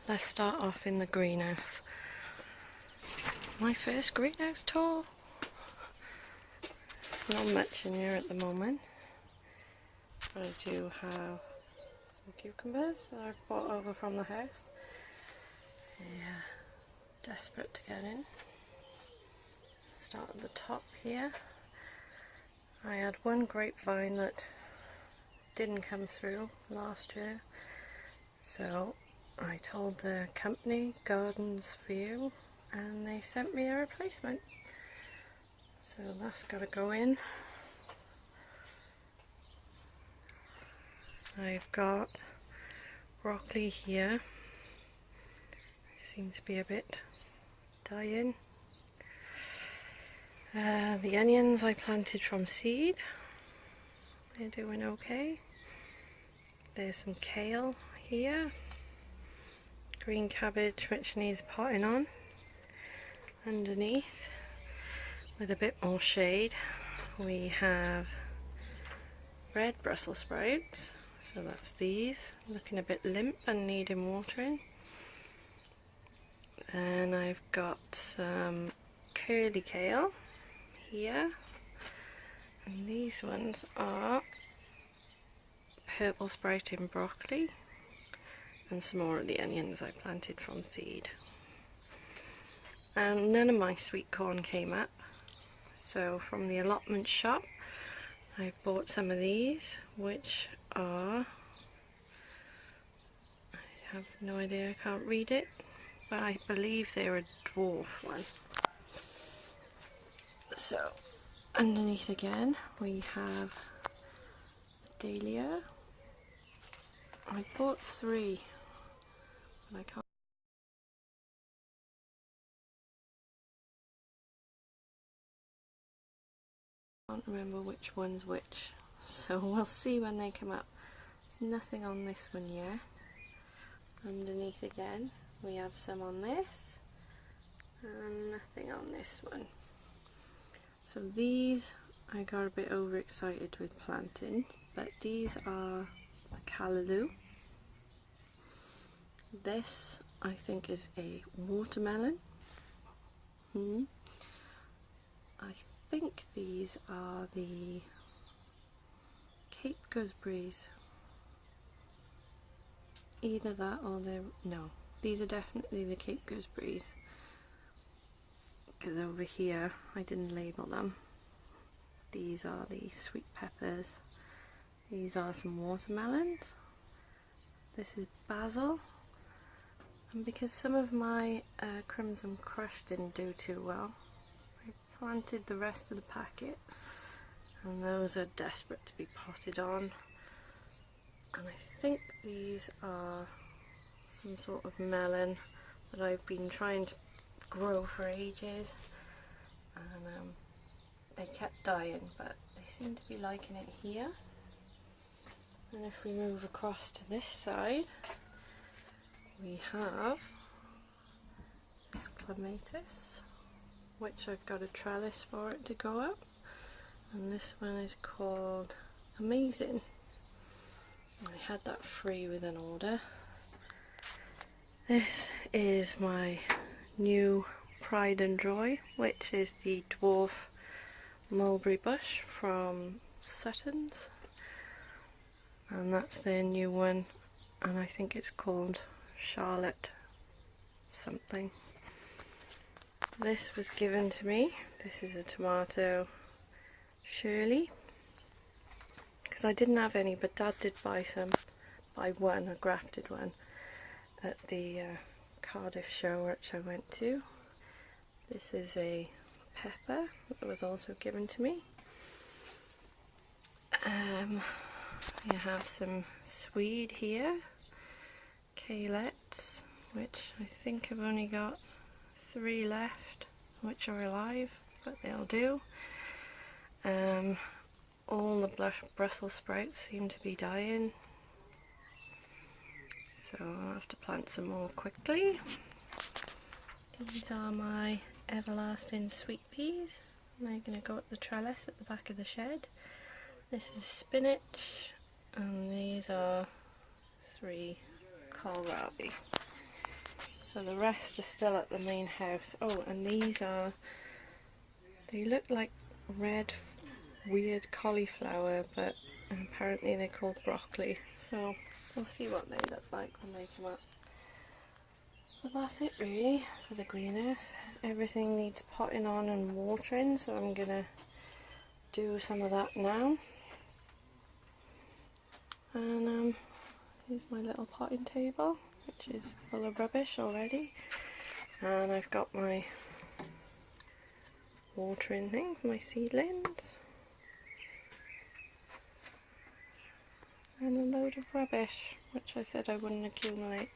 let's start off in the greenhouse. My first greenhouse tour. There's not much in here at the moment, but I do have some cucumbers that I've brought over from the house. Yeah, desperate to get in. Start at the top here. I had one grapevine that didn't come through last year, so I told the company, Gardens for You, and they sent me a replacement. So that's got to go in. I've got broccoli here. Seems to be a bit dying. The onions I planted from seed. They're doing okay. There's some kale here. Green cabbage which needs potting on. Underneath, with a bit more shade, we have red Brussels sprouts. So that's these, looking a bit limp and needing watering. And I've got some curly kale here, and these ones are purple sprouting broccoli, and some more of the onions I planted from seed. And none of my sweet corn came up, so from the allotment shop I bought some of these, which are, I have no idea, I can't read it, but I believe they're a dwarf one. So underneath again we have dahlia. I bought 3, but I can't remember which one's which, so we'll see when they come up. There's nothing on this one yet. Underneath again we have some on this and nothing on this one. So these I got a bit overexcited with planting, but these are the callaloo. This I think is a watermelon. I think these are the Cape gooseberries. Either that or they're, no, these are definitely the Cape gooseberries, because over here I didn't label them. These are the sweet peppers. These are some watermelons. This is basil. And because some of my Crimson Crush didn't do too well, I planted the rest of the packet, and those are desperate to be potted on. And I think these are some sort of melon that I've been trying to grow for ages, and they kept dying, but they seem to be liking it here. And if we move across to this side, we have this clematis, which I've got a trellis for it to go up, and this one is called Amazing. I had that free with an order. This is my new pride and joy, which is the dwarf mulberry bush from Sutton's, and that's their new one, and I think it's called Charlotte something. This was given to me. This is a tomato Shirley, because I didn't have any, but Dad did buy one, a grafted one, at the Cardiff show which I went to. This is a pepper that was also given to me. You have some swede here, kalettes, which I think I've only got 3 left, which are alive, but they'll do. All the Brussels sprouts seem to be dying, so I'll have to plant some more quickly. These are my everlasting sweet peas. They're going to go up the trellis at the back of the shed. This is spinach, and these are 3 kohlrabi. So the rest are still at the main house. Oh, and they look like red weird cauliflower, but apparently they're called broccoli. So we'll see what they look like when they come up. But that's it really for the greenhouse. Everything needs potting on and watering, so I'm gonna do some of that now. And here's my little potting table, which is full of rubbish already. And I've got my watering thing for my seedlings. And a load of rubbish, which I said I wouldn't accumulate.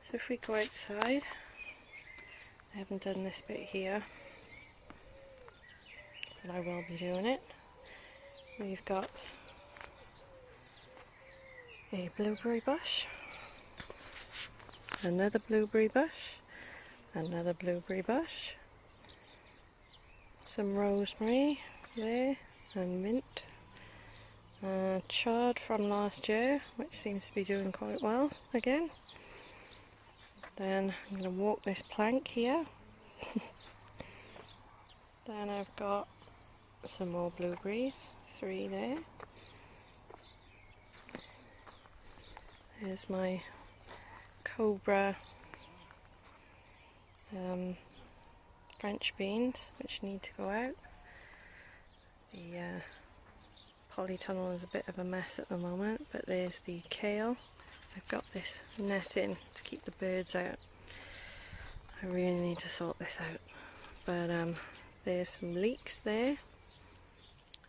So if we go outside, I haven't done this bit here, but I will be doing it. We've got a blueberry bush, another blueberry bush, another blueberry bush, some rosemary there, and mint, chard from last year, which seems to be doing quite well again. Then I'm going to walk this plank here. Then I've got some more blueberries, 3 there. There's my cobra French beans, which need to go out. The polytunnel is a bit of a mess at the moment, but there's the kale. I've got this netting to keep the birds out. I really need to sort this out. But there's some leeks there,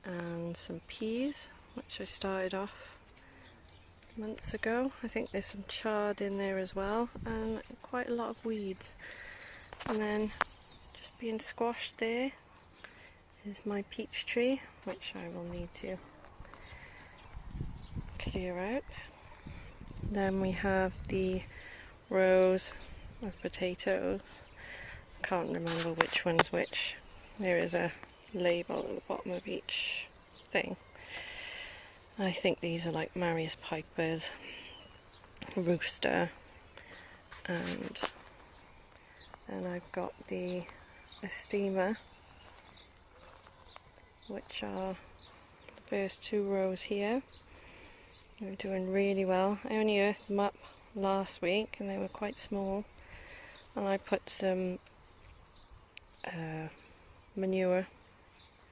and some peas, which I started off months ago. I think there's some chard in there as well, and quite a lot of weeds. And then just being squashed there is my peach tree, which I will need to clear out. Then we have the rows of potatoes. I can't remember which one's which. There is a label at the bottom of each thing. I think these are like Marius Piper's, Rooster, and then I've got the Estima, which are the first 2 rows here. They're doing really well. I only earthed them up last week and they were quite small, and I put some manure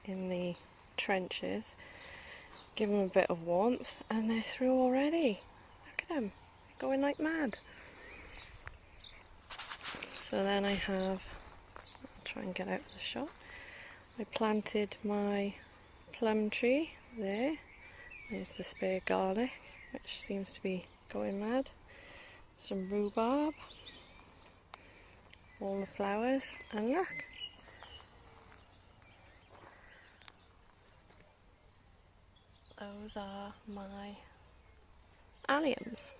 in the trenches, give them a bit of warmth, and they're through already. Look at them, going like mad. So then I have, I'll try and get out of the shot, I planted my plum tree there. There's the spare garlic, which seems to be going mad. Some rhubarb, all the flowers, and look, those are my alliums.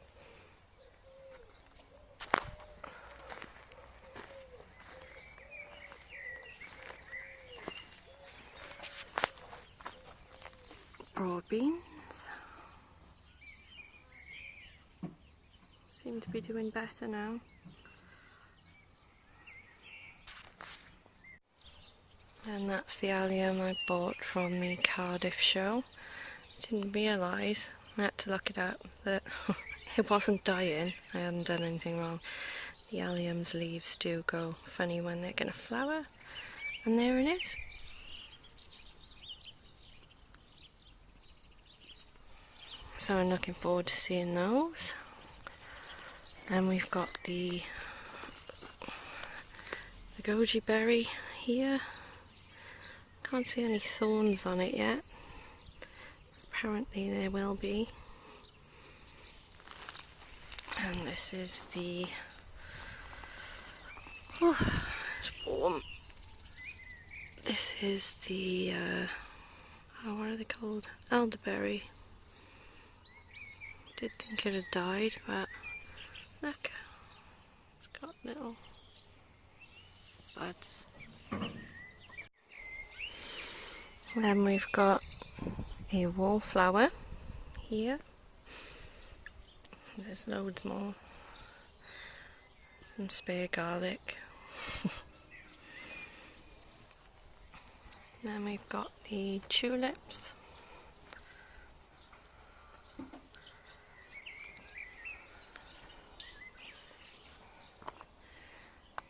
Broad beans seem to be doing better now. And that's the allium I bought from the Cardiff show. Didn't realise, I had to look it up, that it wasn't dying. I hadn't done anything wrong. The allium's leaves do go funny when they're going to flower, and there it is. So I'm looking forward to seeing those. Then we've got the goji berry here. Can't see any thorns on it yet. Apparently there will be. And this is the, oh, it's warm. This is the, oh, what are they called? Elderberry. Did think it had died, but look, it's got little buds. Then we've got a wallflower here. There's loads more. Some spare garlic. Then we've got the tulips.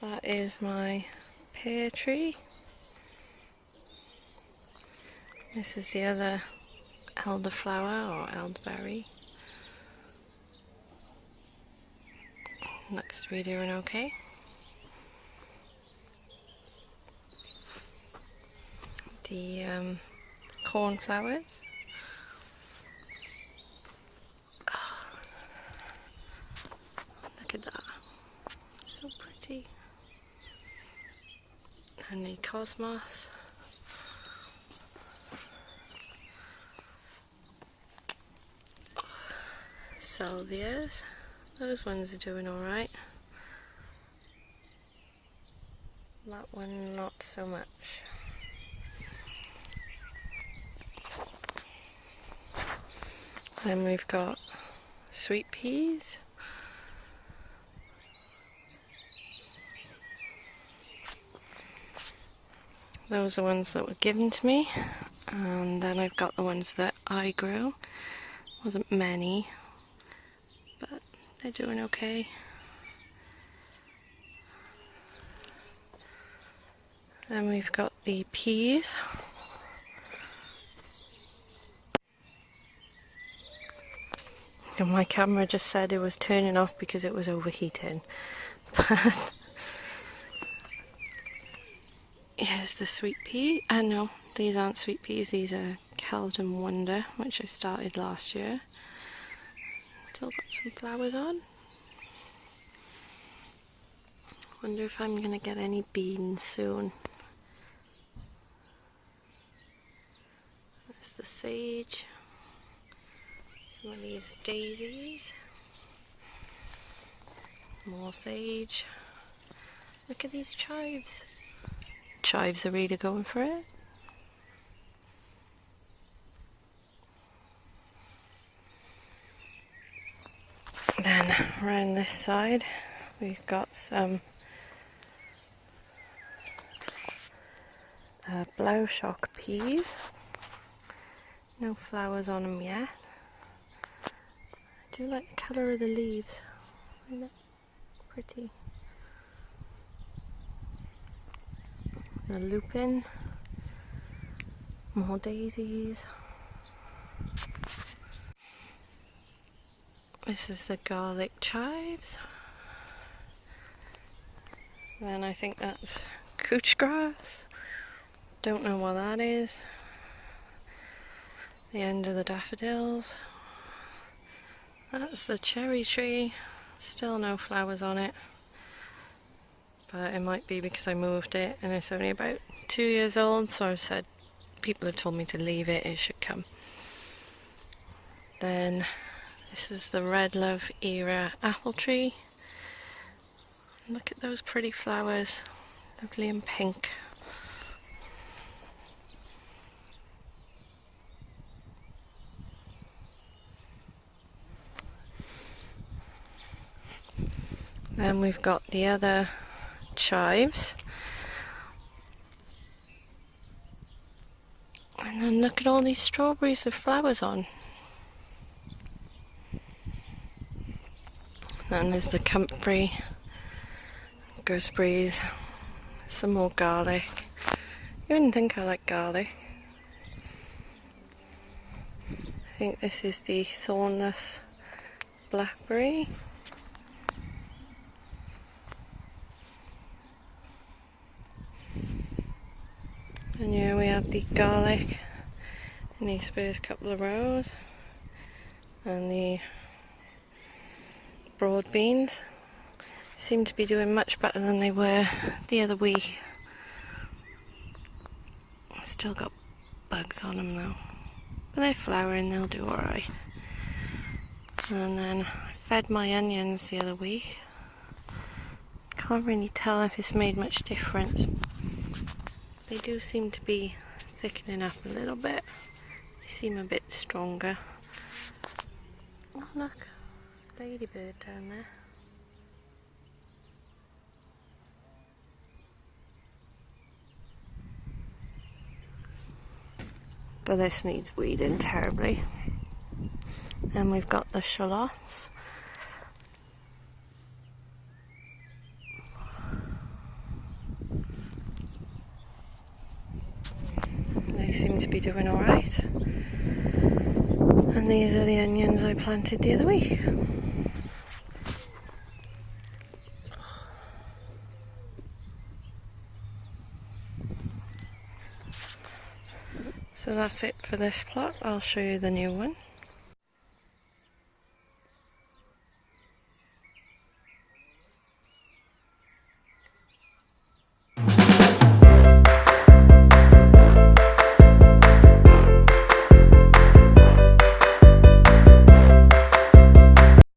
That is my pear tree. This is the other elderflower or elderberry. Looks to be doing okay. The cornflowers. Oh, look at that. So pretty. And the cosmos. Salvias. Those ones are doing alright. That one not so much. Then we've got sweet peas. Those are ones that were given to me. And then I've got the ones that I grew. Wasn't many, but they're doing okay. Then we've got the peas. And my camera just said it was turning off because it was overheating. But here's the sweet pea. No, these aren't sweet peas, these are Keldon Wonder, which I started last year. Still got some flowers on. Wonder if I'm gonna get any beans soon. There's the sage. Some of these daisies. More sage. Look at these chives. Chives are really going for it. Then around this side we've got some Blauwschock peas. No flowers on them yet. I do like the colour of the leaves. Isn't that pretty? The lupin. More daisies. This is the garlic chives. Then I think that's couch grass. Don't know what that is. The end of the daffodils. That's the cherry tree. Still no flowers on it. But it might be because I moved it and it's only about 2 years old, so I've said people have told me to leave it, it should come. Then this is the Red Love era apple tree. Look at those pretty flowers, lovely and pink. Then we've got the other chives. And then look at all these strawberries with flowers on. Then there's the comfrey, gooseberries, some more garlic. You wouldn't think I like garlic. I think this is the thornless blackberry. And here we have the garlic in these first couple of rows, and the broad beans seem to be doing much better than they were the other week. Still got bugs on them though, but they're flowering, they'll do alright. And then I fed my onions the other week. Can't really tell if it's made much difference. They do seem to be thickening up a little bit. They seem a bit stronger. Oh look, ladybird down there. So this needs weeding terribly. And we've got the shallots. They seem to be doing alright. And these are the onions I planted the other week. So that's it for this plot. I'll show you the new one.